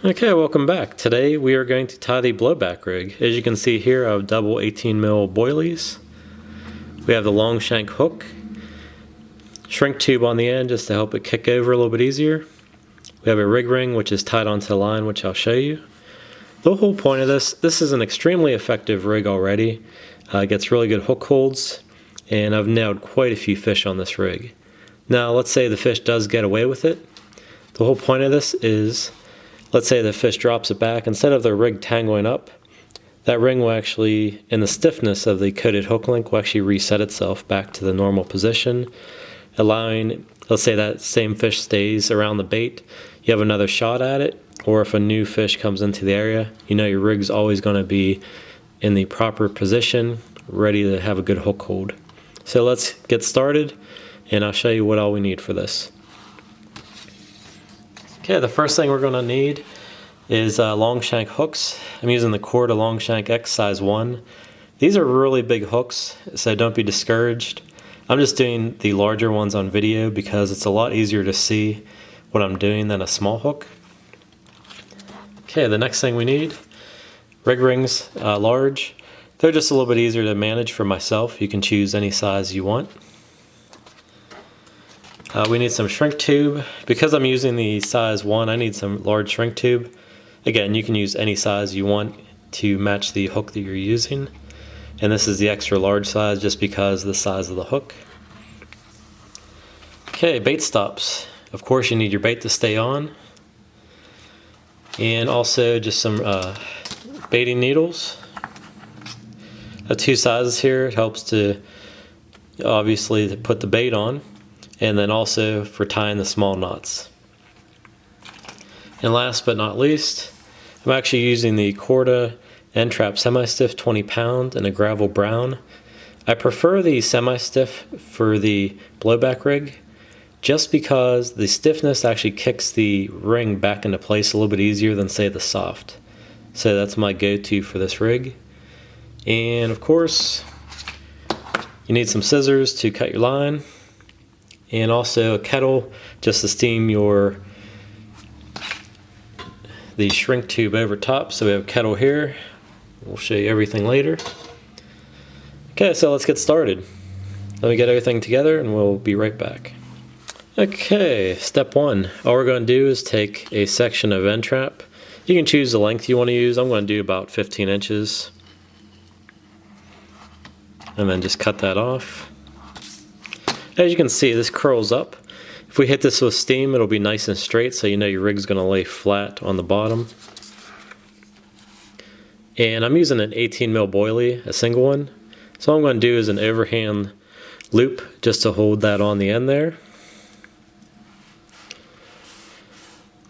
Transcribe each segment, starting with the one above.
Okay, welcome back. Today we are going to tie the blowback rig. As you can see here, I have double 18mm boilies. We have the long shank hook, shrink tube on the end just to help it kick over a little bit easier. We have a rig ring which is tied onto the line, which I'll show you. The whole point of this is an extremely effective rig already. It gets really good hook holds, and I've nailed quite a few fish on this rig. Now let's say the fish does get away with it. The whole point of this is, let's say the fish drops it back, instead of the rig tangling up, that ring will actually, in the stiffness of the coated hook link, will actually reset itself back to the normal position, allowing, let's say that same fish stays around the bait, you have another shot at it, or if a new fish comes into the area, you know your rig's always going to be in the proper position, ready to have a good hook hold. So let's get started, and I'll show you what all we need for this. Okay, the first thing we're going to need is long shank hooks. I'm using the Carp long shank X size 1. These are really big hooks, so don't be discouraged. I'm just doing the larger ones on video because it's a lot easier to see what I'm doing than a small hook. Okay, the next thing we need, rig rings, large. They're just a little bit easier to manage for myself. You can choose any size you want. We need some shrink tube. Because I'm using the size 1, I need some large shrink tube. Again, you can use any size you want to match the hook that you're using. And this is the extra large size just because of the size of the hook. Okay, bait stops. Of course you need your bait to stay on. And also just some baiting needles. I have two sizes here. It helps to obviously put the bait on, and then also for tying the small knots. And last but not least, I'm actually using the Carp end trap semi-stiff 20 pound in a gravel brown. I prefer the semi-stiff for the blowback rig just because the stiffness actually kicks the ring back into place a little bit easier than say the soft. So that's my go-to for this rig. And of course, you need some scissors to cut your line, and also a kettle just to steam the shrink tube over top. So we have a kettle here. We'll show you everything later. Okay, so let's get started. Let me get everything together and we'll be right back. Okay, step 1. All we're going to do is take a section of end trap. You can choose the length you want to use. I'm going to do about 15 inches. And then just cut that off. As you can see, this curls up. If we hit this with steam, it'll be nice and straight, so you know your rig's going to lay flat on the bottom. And I'm using an 18mm boilie, a single one. So all I'm going to do is an overhand loop just to hold that on the end there.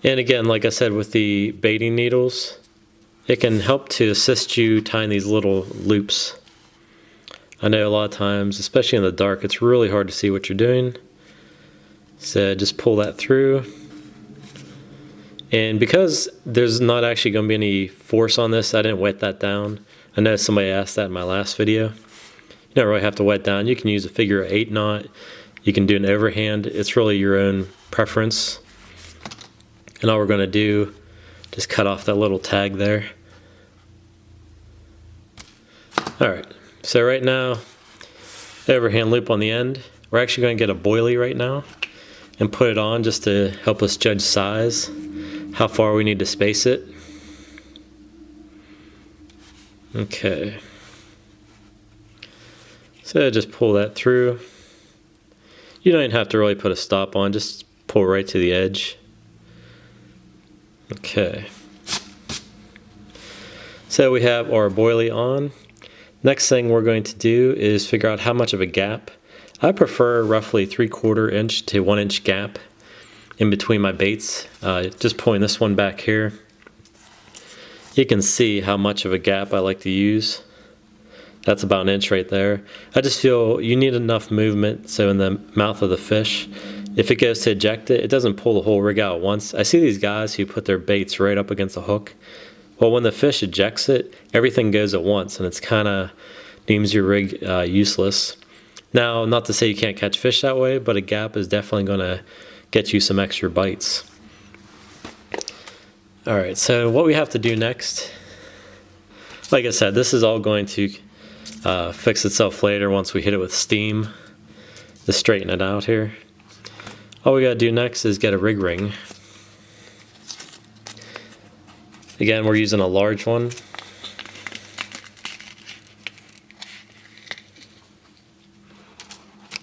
And again, like I said, with the baiting needles, it can help to assist you tying these little loops. I know a lot of times, especially in the dark, it's really hard to see what you're doing. So just pull that through. And because there's not actually going to be any force on this, I didn't wet that down. I know somebody asked that in my last video. You don't really have to wet down. You can use a figure 8 knot. You can do an overhand. It's really your own preference. And all we're going to do, just cut off that little tag there. Alright, so right now, overhand loop on the end. We're actually going to get a boilie right now and put it on just to help us judge size, how far we need to space it. Okay. So just pull that through. You don't even have to really put a stop on, just pull right to the edge. Okay. So we have our boilie on. Next thing we're going to do is figure out how much of a gap. I prefer roughly 3/4 inch to 1 inch gap in between my baits. Just pulling this one back here. You can see how much of a gap I like to use. That's about an inch right there. I just feel you need enough movement so in the mouth of the fish, if it goes to eject it, it doesn't pull the whole rig out at once. I see these guys who put their baits right up against the hook. Well, when the fish ejects it, everything goes at once, and it's kind of deems your rig useless. Now, not to say you can't catch fish that way, but a gap is definitely going to get you some extra bites. Alright, so what we have to do next, like I said, this is all going to fix itself later once we hit it with steam to straighten it out here. All we gotta do next is get a rig ring. Again, we're using a large one.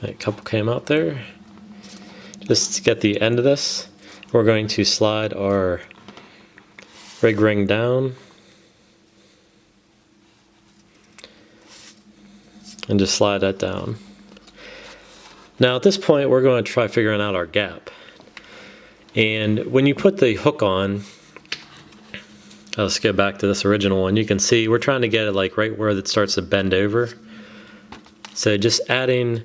A couple came out there. Just to get the end of this, we're going to slide our rig ring down and just slide that down. Now at this point we're going to try figuring out our gap. And when you put the hook on, let's get back to this original one, you can see we're trying to get it like right where it starts to bend over. So just adding,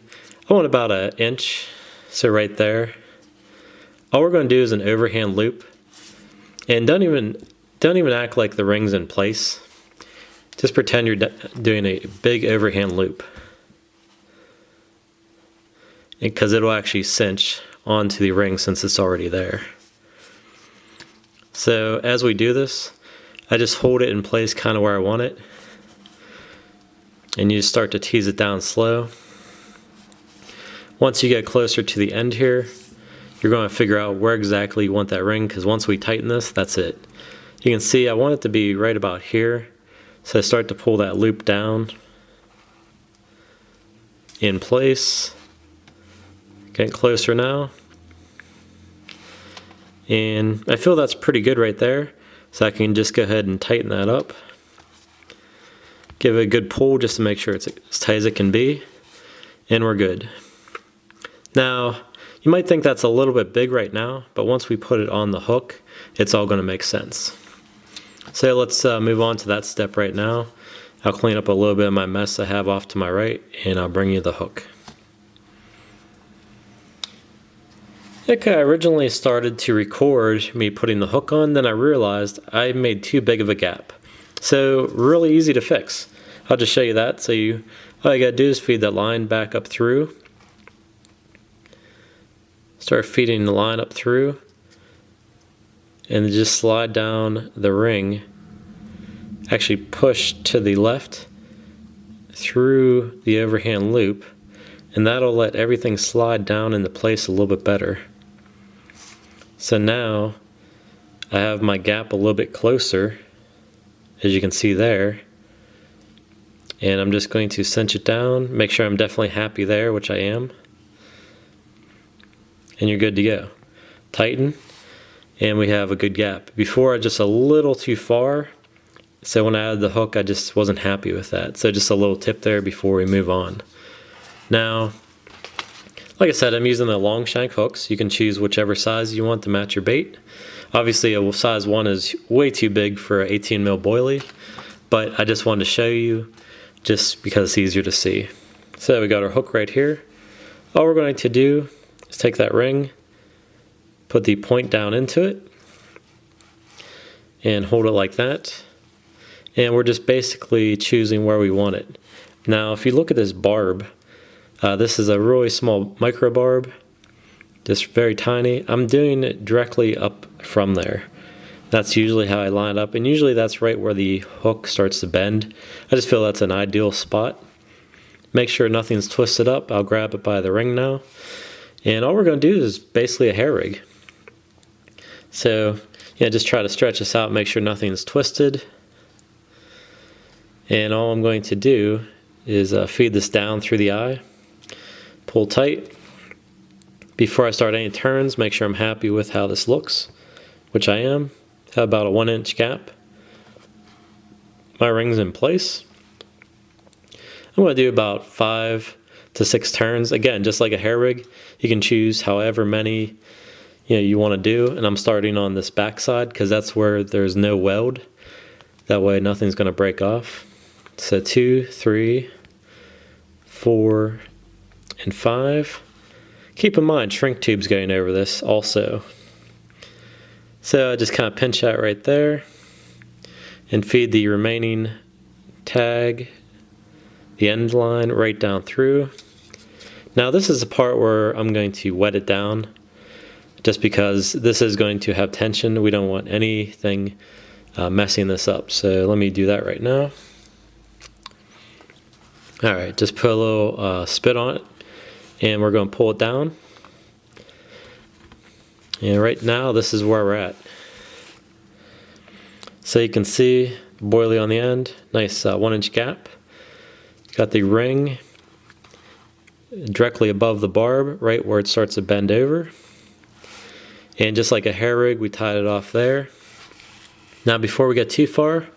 I want about an inch, so right there. All we're going to do is an overhand loop. And don't even act like the ring's in place. Just pretend you're doing a big overhand loop. Because it'll actually cinch onto the ring since it's already there. So as we do this, I just hold it in place kind of where I want it. And you just start to tease it down slow. Once you get closer to the end here, you're going to figure out where exactly you want that ring, because once we tighten this, that's it. You can see I want it to be right about here. So I start to pull that loop down in place. Getting closer now. And I feel that's pretty good right there. So I can just go ahead and tighten that up. Give it a good pull just to make sure it's as tight as it can be. And we're good. Now, you might think that's a little bit big right now, but once we put it on the hook, it's all going to make sense. So let's move on to that step right now. I'll clean up a little bit of my mess I have off to my right, and I'll bring you the hook. Okay, I originally started to record me putting the hook on, then I realized I made too big of a gap. So really easy to fix. I'll just show you that. So all you gotta do is feed that line back up through. Start feeding the line up through. And just slide down the ring. Actually push to the left through the overhand loop. And that'll let everything slide down into place a little bit better. So now I have my gap a little bit closer, as you can see there. And I'm just going to cinch it down, make sure I'm definitely happy there, which I am. And you're good to go. Tighten, and we have a good gap. Before, just a little too far, so when I added the hook, I just wasn't happy with that. So just a little tip there before we move on. Now, like I said, I'm using the long shank hooks. You can choose whichever size you want to match your bait. Obviously, a size 1 is way too big for an 18 mil boilie, but I just wanted to show you just because it's easier to see. So we got our hook right here. All we're going to do is take that ring, put the point down into it, and hold it like that. And we're just basically choosing where we want it. Now, if you look at this barb, this is a really small micro barb, just very tiny. I'm doing it directly up from there. That's usually how I line it up, and usually that's right where the hook starts to bend. I just feel that's an ideal spot. Make sure nothing's twisted up. I'll grab it by the ring now. And all we're going to do is basically a hair rig. So, just try to stretch this out, make sure nothing's twisted. And all I'm going to do is feed this down through the eye. Pull tight. Before I start any turns, make sure I'm happy with how this looks, which I am. Have about a 1-inch gap. My ring's in place. I'm going to do about 5 to 6 turns. Again, just like a hair rig, you can choose however many you want to do. And I'm starting on this back side because that's where there's no weld. That way nothing's going to break off. So 2, 3, 4, and 5. Keep in mind, shrink tube's going over this also. So I just kind of pinch that right there and feed the remaining tag, the end line, right down through. Now this is the part where I'm going to wet it down just because this is going to have tension. We don't want anything messing this up. So let me do that right now. All right, just put a little spit on it, and we're going to pull it down. And right now, this is where we're at. So you can see the boilie on the end, nice 1-inch gap. Got the ring directly above the barb, right where it starts to bend over. And just like a hair rig, we tied it off there. Now before we get too far,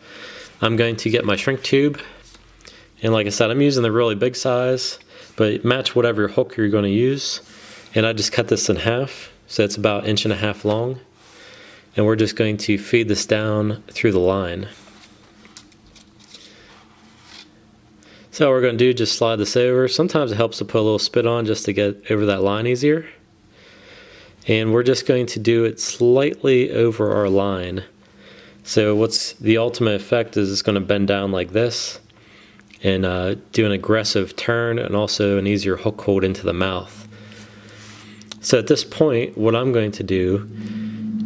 I'm going to get my shrink tube. And like I said, I'm using the really big size, but match whatever hook you're going to use. And I just cut this in half, so it's about 1.5 inches long. And we're just going to feed this down through the line. So what we're going to do, just slide this over. Sometimes it helps to put a little spit on just to get over that line easier. And we're just going to do it slightly over our line. So what's the ultimate effect is it's going to bend down like this and do an aggressive turn and also an easier hook hold into the mouth. So at this point, what I'm going to do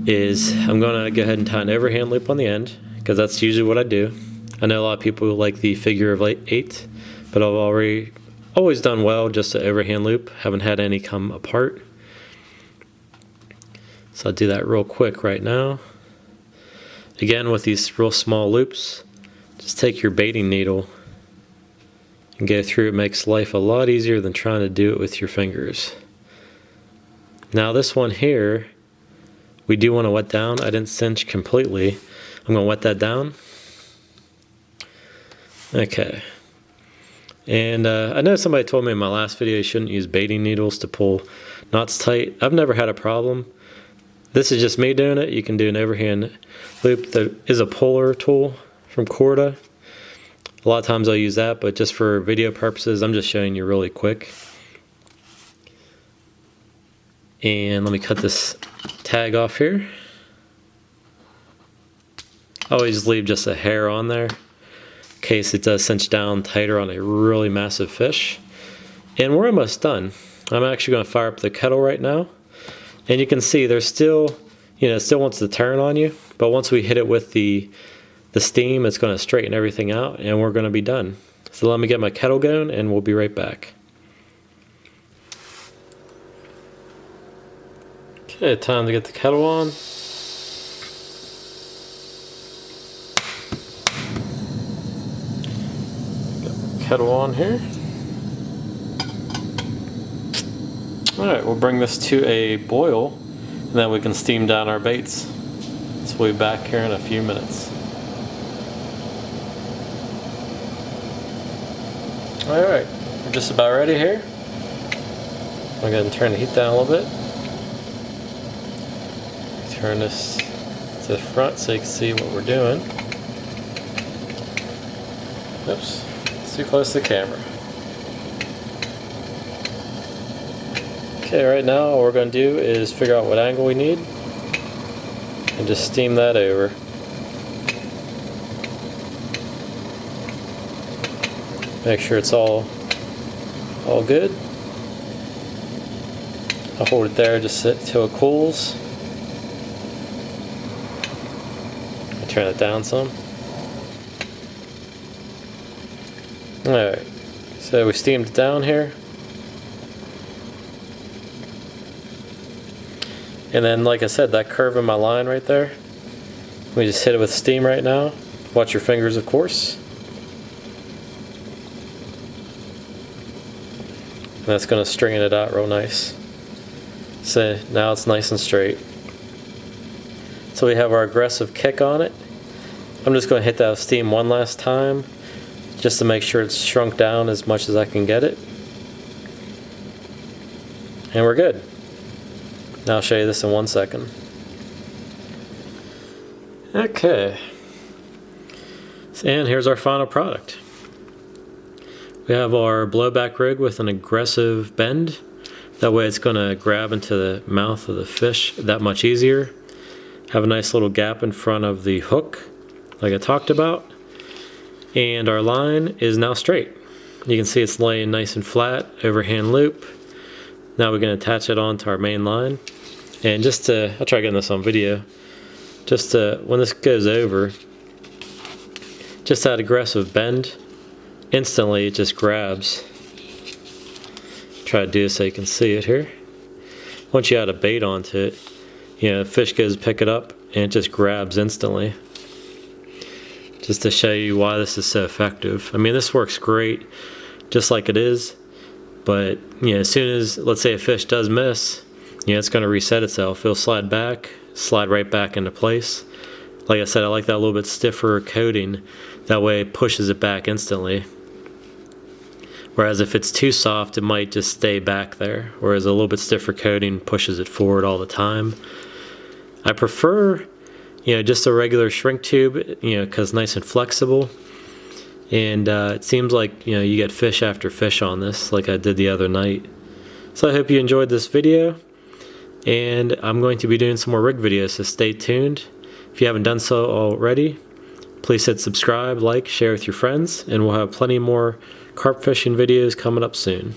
is I'm going to go ahead and tie an overhand loop on the end, because that's usually what I do. I know a lot of people like the figure of 8, but I've always done well just an overhand loop. Haven't had any come apart. So I'll do that real quick right now. Again, with these real small loops, just take your baiting needle and go through. It makes life a lot easier than trying to do it with your fingers. Now this one here, we do want to wet down. I didn't cinch completely. I'm going to wet that down. Okay. And I know somebody told me in my last video you shouldn't use baiting needles to pull knots tight. I've never had a problem. This is just me doing it. You can do an overhand loop. There is a puller tool from Corda. A lot of times I'll use that, but just for video purposes, I'm just showing you really quick. And let me cut this tag off here. I always leave just a hair on there in case it does cinch down tighter on a really massive fish. And we're almost done. I'm actually going to fire up the kettle right now. And you can see there's still, it still wants to turn on you. But once we hit it with the steam, it's going to straighten everything out and we're going to be done. So let me get my kettle going and we'll be right back. Okay, time to get the kettle on. Kettle on here. Alright, we'll bring this to a boil and then we can steam down our baits. So we'll be back here in a few minutes. Alright, we're just about ready here. I'm going to go ahead and turn the heat down a little bit. Turn this to the front so you can see what we're doing. Oops. Too close to the camera. Okay, right now all we're going to do is figure out what angle we need and just steam that over. Make sure it's all good. I'll hold it there just till it cools. I'll turn it down some. Alright, so we steamed it down here. And then, like I said, that curve in my line right there, we just hit it with steam right now. Watch your fingers, of course. And that's going to straighten it out real nice. So now it's nice and straight. So we have our aggressive kick on it. I'm just going to hit that with steam one last time, just to make sure it's shrunk down as much as I can get it. And we're good. Now I'll show you this in 1 second. Okay. And here's our final product. We have our blowback rig with an aggressive bend. That way it's going to grab into the mouth of the fish that much easier. Have a nice little gap in front of the hook, like I talked about. And our line is now straight. You can see it's laying nice and flat, overhand loop. Now we're going to attach it onto our main line. And just to, I'll try getting this on video, just to, when this goes over, just that aggressive bend, instantly it just grabs. Try to do this so you can see it here. Once you add a bait onto it, you know, the fish goes to pick it up and it just grabs instantly. Just to show you why this is so effective. I mean, this works great just like it is, but you know, as soon as, let's say a fish does miss, you know, it's going to reset itself. It'll slide back, slide right back into place. Like I said, I like that little bit stiffer coating. That way it pushes it back instantly. Whereas if it's too soft, it might just stay back there. Whereas a little bit stiffer coating pushes it forward all the time. I prefer, you know, just a regular shrink tube, you know, because it's nice and flexible. And it seems like, you know, you get fish after fish on this, like I did the other night. So I hope you enjoyed this video. And I'm going to be doing some more rig videos, so stay tuned. If you haven't done so already, please hit subscribe, like, share with your friends, and we'll have plenty more carp fishing videos coming up soon.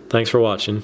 Thanks for watching.